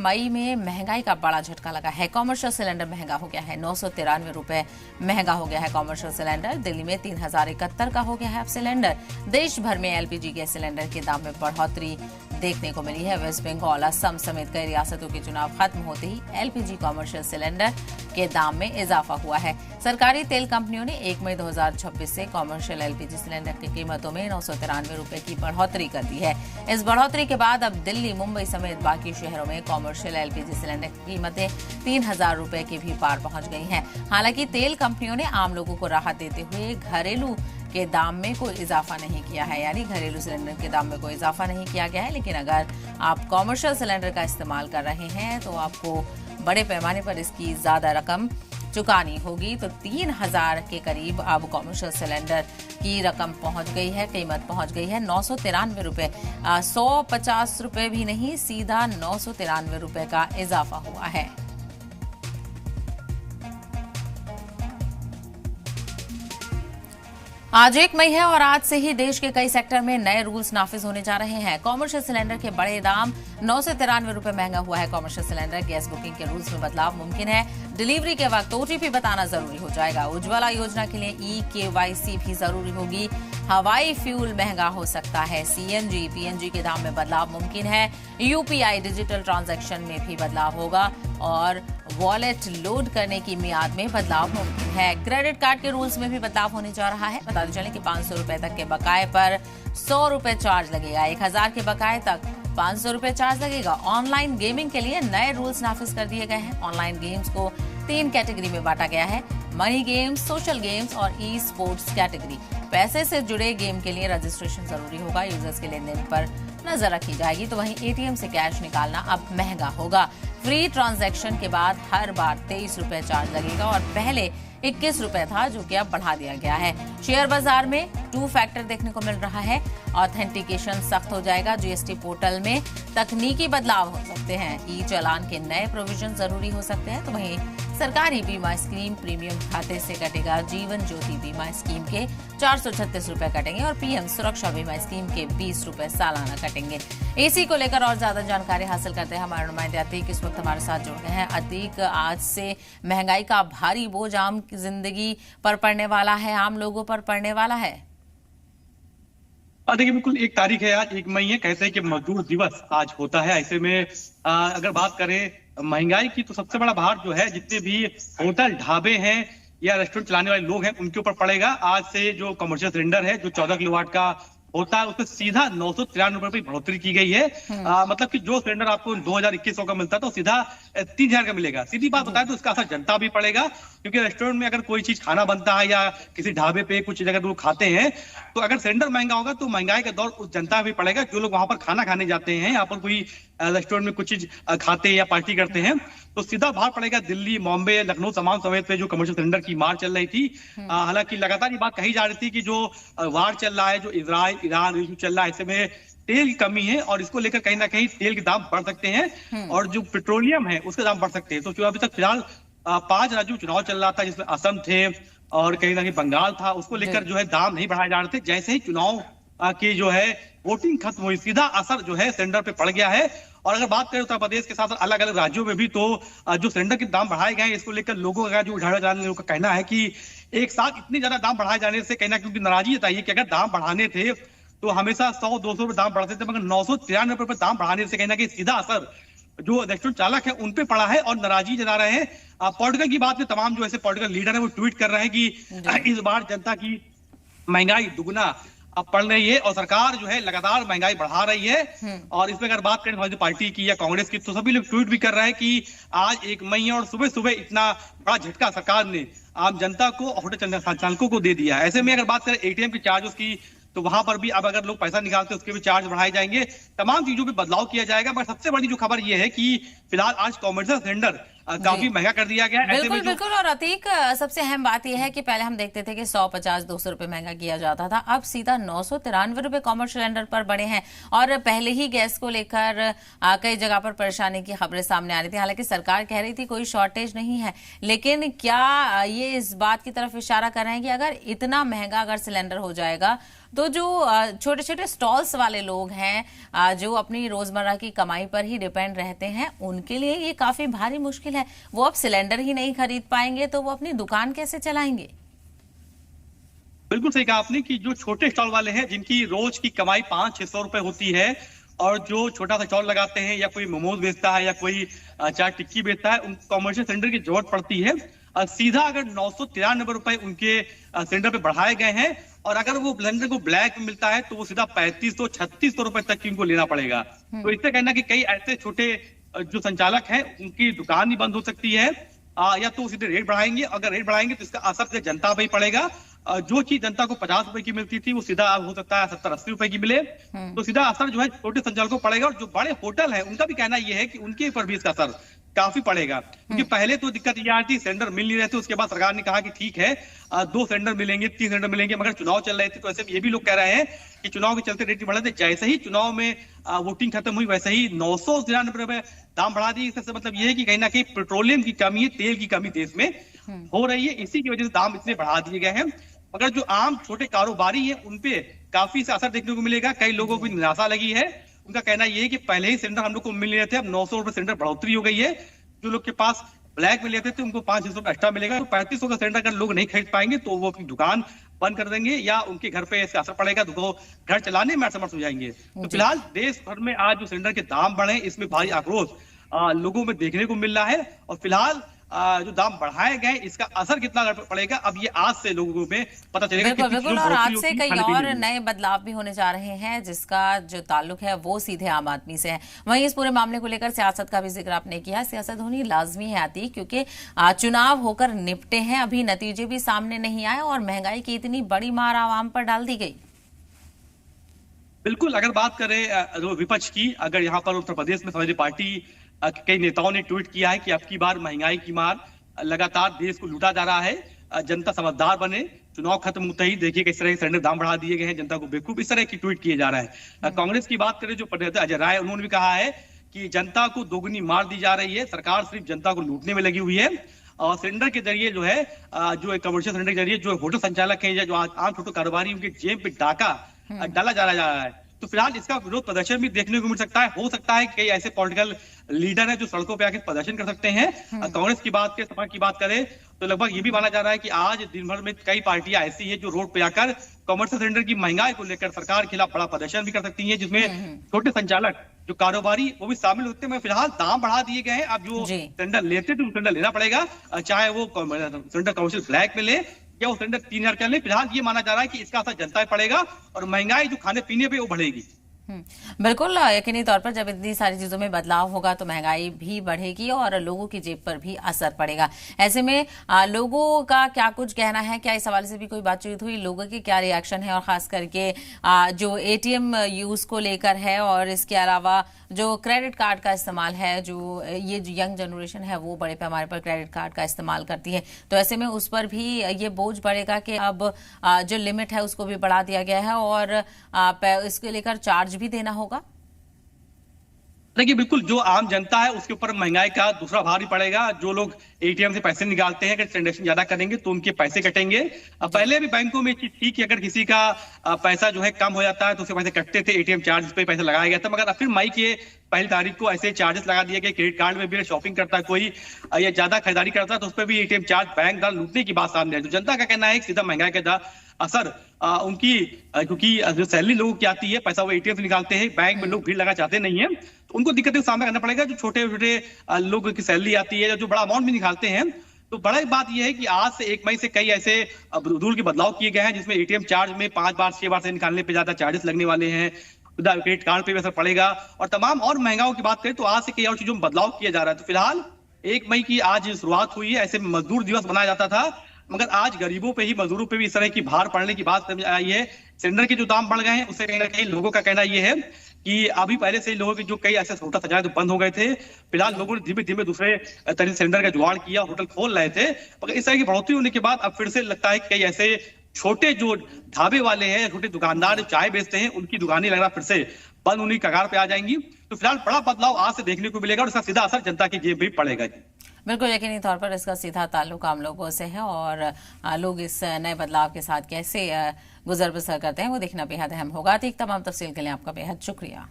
मई में महंगाई का बड़ा झटका लगा है। कॉमर्शियल सिलेंडर महंगा हो गया है, 993 रुपए महंगा हो गया है कॉमर्शियल सिलेंडर। दिल्ली में 3071 का हो गया है अब सिलेंडर। देश भर में एलपीजी गैस सिलेंडर के दाम में बढ़ोतरी देखने को मिली है। वेस्ट बंगाल, असम समेत कई रियासतों के चुनाव खत्म होते ही एलपीजी कॉमर्शियल सिलेंडर के दाम में इजाफा हुआ है। सरकारी तेल कंपनियों ने 1 मई 2026 से कॉमर्शियल एलपीजी सिलेंडर की कीमतों में 993 रुपए की बढ़ोतरी कर दी है। इस बढ़ोतरी के बाद अब दिल्ली, मुंबई समेत बाकी शहरों में कॉमर्शियल एलपीजी सिलेंडर की कीमतें 3000 रुपए के भी पार पहुंच गई हैं। हालांकि तेल कंपनियों ने आम लोगों को राहत देते हुए घरेलू के दाम में कोई इजाफा नहीं किया है, यानी घरेलू सिलेंडर के दाम में कोई इजाफा नहीं किया गया है। लेकिन अगर आप कॉमर्शियल सिलेंडर का इस्तेमाल कर रहे हैं तो आपको बड़े पैमाने पर इसकी ज्यादा रकम चुकानी होगी। तो 3000 के करीब अब कॉमर्शियल सिलेंडर की रकम पहुंच गई है, कीमत पहुंच गई है 993 रुपए। 150 रुपए भी नहीं, सीधा 993 रुपए का इजाफा हुआ है। आज 1 मई है और आज से ही देश के कई सेक्टर में नए रूल्स नाफिज होने जा रहे हैं। कॉमर्शियल सिलेंडर के बड़े दाम, 993 रुपए महंगा हुआ है कॉमर्शियल सिलेंडर। गैस बुकिंग के रूल्स में बदलाव मुमकिन है। डिलीवरी के वक्त ओटीपी बताना जरूरी हो जाएगा। उज्ज्वला योजना के लिए ई-केवाईसी भी जरूरी होगी। हवाई फ्यूल महंगा हो सकता है। सीएनजी, पीएनजी के दाम में बदलाव मुमकिन है। यूपीआई डिजिटल ट्रांजैक्शन में भी बदलाव होगा और वॉलेट लोड करने की मियाद में बदलाव मुमकिन है। क्रेडिट कार्ड के रूल्स में भी बदलाव होने जा रहा है। बताते चलें कि 500 रुपए तक के बकाये पर 100 रुपए चार्ज लगेगा। 1000 के बकाये तक 500 रुपए चार्ज लगेगा। ऑनलाइन गेमिंग के लिए नए रूल्स नाफिज कर दिए गए हैं। ऑनलाइन गेम्स को 3 कैटेगरी में बांटा गया है: मनी गेम्स, सोशल गेम्स और ई स्पोर्ट्स कैटेगरी। पैसे से जुड़े गेम के लिए रजिस्ट्रेशन जरूरी होगा। यूजर्स के लेनदेन पर नजर रखी जाएगी। तो वहीं एटीएम से कैश निकालना अब महंगा होगा। फ्री ट्रांजैक्शन के बाद हर बार 23 रुपए चार्ज लगेगा और पहले 21 रुपए था, जो कि अब बढ़ा दिया गया है। शेयर बाजार में 2 फैक्टर देखने को मिल रहा है। ऑथेंटिकेशन सख्त हो जाएगा। जीएसटी पोर्टल में तकनीकी बदलाव हो सकते हैं। ई चालान के नए प्रोविजन जरूरी हो सकते हैं। तो वहीं सरकारी बीमा स्कीम प्रीमियम खाते से कटेगा। जीवन ज्योति बीमा स्कीम के 436 रुपए कटेंगे और पीएम सुरक्षा बीमा स्कीम के 20 रुपए सालाना कटेंगे। इसी को लेकर और ज्यादा जानकारी हासिल करते हैं हमारे नुमाइंदे अतीक इस वक्त हमारे साथ जुड़ गए हैं। अतीक, आज से महंगाई का भारी बोझ आम जिंदगी पर पड़ने वाला है, आम लोगों पर पड़ने वाला है। देखिए, बिल्कुल 1 तारीख है, आज 1 मई है। कहते हैं कि मजदूर दिवस आज होता है। ऐसे में अगर बात करें महंगाई की, तो सबसे बड़ा भार जो है जितने भी होटल, ढाबे हैं या रेस्टोरेंट चलाने वाले लोग हैं उनके ऊपर पड़ेगा। आज से जो कमर्शियल सिलेंडर है, जो 14 किलोवाट का होता है, उसमें सीधा 993 रुपए की बढ़ोतरी की गई है। मतलब कि जो सिलेंडर आपको 2021 का मिलता था, तो सीधा 3000 का मिलेगा। सीधी बात बताएं तो इसका असर जनता भी पड़ेगा, क्योंकि रेस्टोरेंट में अगर कोई चीज खाना बनता है या किसी ढाबे पे कुछ चीज अगर लोग खाते हैं, तो अगर सिलेंडर महंगा होगा तो महंगाई का दौर उस जनता भी पड़ेगा जो लोग वहां पर खाना खाने जाते हैं या पर कोई रेस्टोरेंट में कुछ चीज खाते हैं या पार्टी करते हैं, तो सीधा भार पड़ेगा दिल्ली, बॉम्बे, लखनऊ तमाम समेत पे जो कमर्शियल सिलेंडर की मार चल रही थी। हालांकि लगातार ये बात कही जा रही थी कि जो वार चल रहा है, जो इजराइल ईरान इशू चल रहा है, ऐसे में तेल की कमी है और इसको लेकर कहीं ना कहीं तेल के दाम बढ़ सकते हैं और जो पेट्रोलियम है उसके दाम बढ़ सकते हैं। तो अभी तक फिलहाल 5 राज्यों में चुनाव चल रहा था, जिसमें असम थे और कहीं ना कहीं बंगाल था। उसको लेकर जो है दाम नहीं बढ़ाए जा रहे थे। जैसे ही चुनाव की जो है वोटिंग खत्म हुई, सीधा असर जो है सिलेंडर पे पड़ गया है। और अगर बात करें उत्तर प्रदेश के साथ अलग अलग राज्यों में भी, तो जो सिलेंडर के दाम बढ़ाए गए हैं, इसको लेकर लोगों का, जो उठाने वाले लोगों का कहना है कि एक साथ इतने ज्यादा दाम बढ़ाए जाने से कहीं ना कहीं नाराजगी जताई कि अगर दाम बढ़ाने थे तो हमेशा 100-200 रुपए दाम बढ़ते थे, मगर 993 रुपए दाम बढ़ाने से कहीं ना कहीं सीधा असर जो रेस्टोरेंट चालक है उन पे पड़ा है और नाराजगी जता रहे हैं। पॉलिटिकल की बात में तमाम जो ऐसे पॉलिटिकल लीडर है वो ट्वीट कर रहे हैं कि इस बार जनता की महंगाई दुगुना अब पड़ रही है और सरकार जो है लगातार महंगाई बढ़ा रही है। और इसमें अगर बात करें समाजवादी पार्टी की या कांग्रेस की, तो सभी लोग ट्वीट भी कर रहे हैं कि आज 1 मई है और सुबह सुबह इतना बड़ा झटका सरकार ने आम जनता को, होटल संचालकों को दे दिया। ऐसे में अगर बात करें एटीएम के चार्जेस की, तो वहां पर भी अब अगर लोग पैसा निकालते हैं उसके भी चार्ज बढ़ाए जाएंगे। तमाम चीजों पे बदलाव किया जाएगा। मगर सबसे बड़ी जो खबर ये है कि फिलहाल आज कॉमर्शियल सिलेंडर काफी महंगा कर दिया गया है। बिल्कुल बिल्कुल। और अतीक, सबसे अहम बात यह है कि पहले हम देखते थे कि 150-200 रुपए महंगा किया जाता था, अब सीधा 993 रुपए कॉमर्शियल सिलेंडर पर बढ़े हैं। और पहले ही गैस को लेकर कई जगह पर परेशानी की खबरें सामने आ रही थी। हालांकि सरकार कह रही थी कोई शॉर्टेज नहीं है, लेकिन क्या ये इस बात की तरफ इशारा कर रहे हैं कि अगर इतना महंगा अगर सिलेंडर हो जाएगा तो जो छोटे छोटे स्टॉल्स वाले लोग हैं, जो अपनी रोजमर्रा की कमाई पर ही डिपेंड रहते हैं, उनके लिए ये काफी भारी मुश्किल है। वो अब सिलेंडर ही नहीं खरीद पाएंगे तो वो अपनी दुकान कैसे चलाएंगे? बिल्कुल सही कहा आपने कि जो छोटे स्टॉल वाले हैं, जिनकी रोज की कमाई 500-600 रुपए होती है, और जो छोटा सा स्टॉल लगाते हैं, या कोई मोमोज बेचता है या कोई चाट टिक्की बेचता है, उन कॉमर्शियल सिलेंडर की जरूरत पड़ती है। सीधा अगर 993 रुपए उनके सिलेंडर पे बढ़ाए गए हैं, और अगर वो सिलेंडर को ब्लैक में मिलता है तो वो सीधा 3500-3600 रुपए तक इनको लेना पड़ेगा। तो इससे कहना कि कई ऐसे छोटे जो संचालक हैं, उनकी दुकान ही बंद हो सकती है, या तो सीधे रेट बढ़ाएंगे। अगर रेट बढ़ाएंगे तो इसका असर से जनता पे ही पड़ेगा। जो चीज जनता को 50 रुपए की मिलती थी, वो सीधा हो सकता है 70-80 रुपए की मिले। तो सीधा असर जो है छोटे संचालकों को पड़ेगा। और जो बड़े होटल है, उनका भी कहना यह है कि उनके ऊपर भी इसका असर काफी पड़ेगा। क्योंकि पहले तो दिक्कत ये आ रही थी, सिलेंडर मिल नहीं रहे थे। उसके बाद सरकार ने कहा कि ठीक है, 2 सिलेंडर मिलेंगे, 3 सिलेंडर मिलेंगे, मगर चुनाव चल रहे थे तो ऐसे ये भी लोग कह रहे हैं कि चुनाव के चलते रेट बढ़े थे। जैसे ही चुनाव में वोटिंग खत्म हुई, वैसे ही 993 रुपए दाम बढ़ा दिए। इससे मतलब ये है कि कहीं ना कहीं पेट्रोलियम की कमी है, तेल की कमी देश में हो रही है। इसी की वजह से दाम इतने बढ़ा दिए गए हैं। मगर जो आम छोटे कारोबारी हैं, उनपे काफी से असर देखने को मिलेगा। कई लोगों को निराशा लगी है। उनका कहना यह है कि पहले ही सिलेंडर हम लोग को मिल रहे थे, अब 900 रुपए सिलेंडर बढ़ोतरी हो गई है। जो लोग के पास ब्लैक में लेते थे, उनको 500 रुपए एक्स्ट्रा मिलेगा। तो 3500 का सिलेंडर अगर लोग नहीं खरीद पाएंगे तो वो अपनी दुकान बंद कर देंगे, या उनके घर पे इसका असर पड़ेगा, तो घर चलाने में असमर्थ हो जाएंगे। तो फिलहाल देश भर में आज जो सिलेंडर के दाम बढ़े, इसमें भारी आक्रोश लोगों में देखने को मिल रहा है। और फिलहाल जो दाम बढ़ाए गए, इसका असर कितना पड़ेगा, अब ये आज से लोगों में पता चलेगा। बिल्कुल। और आज से कई और नए बदलाव भी होने जा रहे हैं, जिसका जो ताल्लुक है वो सीधे आम आदमी से है। वहीं इस पूरे मामले को लेकर सियासत का भी जिक्र आपने किया। सियासत होनी लाजमी है आती, क्योंकि चुनाव होकर निपटे हैं, अभी नतीजे भी सामने नहीं आए और महंगाई की इतनी बड़ी मार आवाम पर डाल दी गई। बिल्कुल, अगर बात करें विपक्ष की, अगर यहाँ पर उत्तर प्रदेश में समाजवादी पार्टी कई नेताओं ने ट्वीट किया है कि अब की बार महंगाई की मार, लगातार देश को लूटा जा रहा है, जनता समझदार बने, चुनाव खत्म होते ही देखिए किस तरह के सिलेंडर दाम बढ़ा दिए गए हैं, जनता को बेवकूफ, इस तरह की ट्वीट किए जा रहा है। कांग्रेस की बात करें, जो प्रणेता अजय राय, उन्होंने भी कहा है कि जनता को दोगुनी मार दी जा रही है, सरकार सिर्फ जनता को लूटने में लगी हुई है। और सिलेंडर के जरिए जो है, जो कमर्शियल सिलेंडर के जरिए जो होटल संचालक है या जो आम छोटे कारोबारी, उनके जेब पे डाका डाला जा रहा है। तो फिलहाल इसका विरोध प्रदर्शन भी देखने को मिल सकता है। हो सकता है कई ऐसे पॉलिटिकल लीडर हैं जो सड़कों पे आके प्रदर्शन कर सकते हैं। कांग्रेस की बात करें, सपा की बात करें, तो लगभग ये भी माना जा रहा है कि आज दिन भर में कई पार्टियां ऐसी हैं जो रोड पे आकर कमर्शियल सिलेंडर की महंगाई को लेकर सरकार के खिलाफ बड़ा प्रदर्शन भी कर सकती हैं, जिसमें छोटे संचालक, जो कारोबारी, वो भी शामिल होते हैं। फिलहाल दाम बढ़ा दिए गए हैं। अब जो सिलेंडर लेते थे, सिलेंडर लेना पड़ेगा, चाहे वो सिलेंडर कमर्शियल ब्लैक में ले या वो सिलेंडर 3000 का ले। फिलहाल ये माना जा रहा है कि इसका असर जनता पे पड़ेगा और महंगाई जो खाने पीने पे वो बढ़ेगी। बिल्कुल, यकीनी तौर पर जब इतनी सारी चीजों में बदलाव होगा तो महंगाई भी बढ़ेगी और लोगों की जेब पर भी असर पड़ेगा। ऐसे में लोगों का क्या कुछ कहना है, क्या इस हवाले से भी कोई बातचीत हुई, लोगों के क्या रिएक्शन है, और खास करके जो एटीएम यूज को लेकर है, और इसके अलावा जो क्रेडिट कार्ड का इस्तेमाल है, जो ये जो यंग जनरेशन है वो बड़े पैमाने पर क्रेडिट कार्ड का इस्तेमाल करती है, तो ऐसे में उस पर भी ये बोझ बढ़ेगा कि अब जो लिमिट है उसको भी बढ़ा दिया गया है और इसके लेकर चार्ज भी देना होगा। देखिए, बिल्कुल, जो आम जनता है उसके ऊपर महंगाई का दूसरा भार भी पड़ेगा। जो लोग एटीएम से पैसे निकालते हैं, अगर ट्रांजेक्शन ज्यादा करेंगे तो उनके पैसे कटेंगे। पहले भी बैंकों में चीज थी कि अगर किसी का पैसा जो है कम हो जाता है तो उसके पैसे कटते थे, एटीएम चार्ज पे पैसा लगाया गया था। मगर फिर मई के 1 तारीख को ऐसे चार्जेस लगा दिए गए। क्रेडिट कार्ड में भी शॉपिंग करता है कोई या ज्यादा खरीदारी करता है तो उस पर भी एटीएम चार्ज बैंक द्वारा लूटने की बात सामने है। तो जनता का कहना है कि सीधा महंगाई का असर उनकी, क्योंकि जो सैलरी लोगों की आती है, पैसा वो एटीएम से निकालते हैं, बैंक में लोग भीड़ लगा चाहते नहीं है, तो उनको दिक्कतें का सामना करना पड़ेगा। जो छोटे छोटे लोगों की सैलरी आती है, जो बड़ा अमाउंट भी निकालते हैं, तो बड़ा बात यह है कि आज से 1 मई से कई ऐसे रूल के बदलाव किए गए हैं, जिसमें एटीएम चार्ज में 5 बार 6 बार से निकालने पे ज्यादा चार्जेस लगने वाले हैं, क्रेडिट कार्ड पे भी असर पड़ेगा, और तमाम और महंगाओं की बात करें तो आज से कई और चीजों में बदलाव किया जा रहा है। तो फिलहाल 1 मई की आज शुरुआत हुई है। ऐसे मजदूर दिवस मनाया जाता था, मगर आज गरीबों पे ही, मजदूरों पे भी इस तरह की भार पड़ने की बात समझ आई है। सिलेंडर के जो दाम बढ़ गए हैं, उससे कहीं ना कहीं लोगों का कहना यह है कि अभी पहले से लोगों के जो कई ऐसे होटल सजाए तो बंद हो गए थे। फिलहाल लोगों ने धीमे धीमे दूसरे तरह से सिलेंडर का जुगाड़ किया, होटल खोल रहे थे, मगर इस तरह की बढ़ोतरी होने के बाद अब फिर से लगता है कि कई ऐसे छोटे जो ढाबे वाले हैं, छोटे दुकानदार जो चाय बेचते हैं, उनकी दुकानें लग रहा फिर से बंद होने की कगार पे आ जाएंगी। तो फिलहाल बड़ा बदलाव आज से देखने को मिलेगा और इसका सीधा असर जनता की जेब में पड़ेगा। बिल्कुल यकीनी तौर पर इसका सीधा ताल्लुक आम लोगों से है और लोग इस नए बदलाव के साथ कैसे गुजर बसर करते हैं वो देखना बेहद अहम होगा। तमाम तफसील के लिए आपका बेहद शुक्रिया।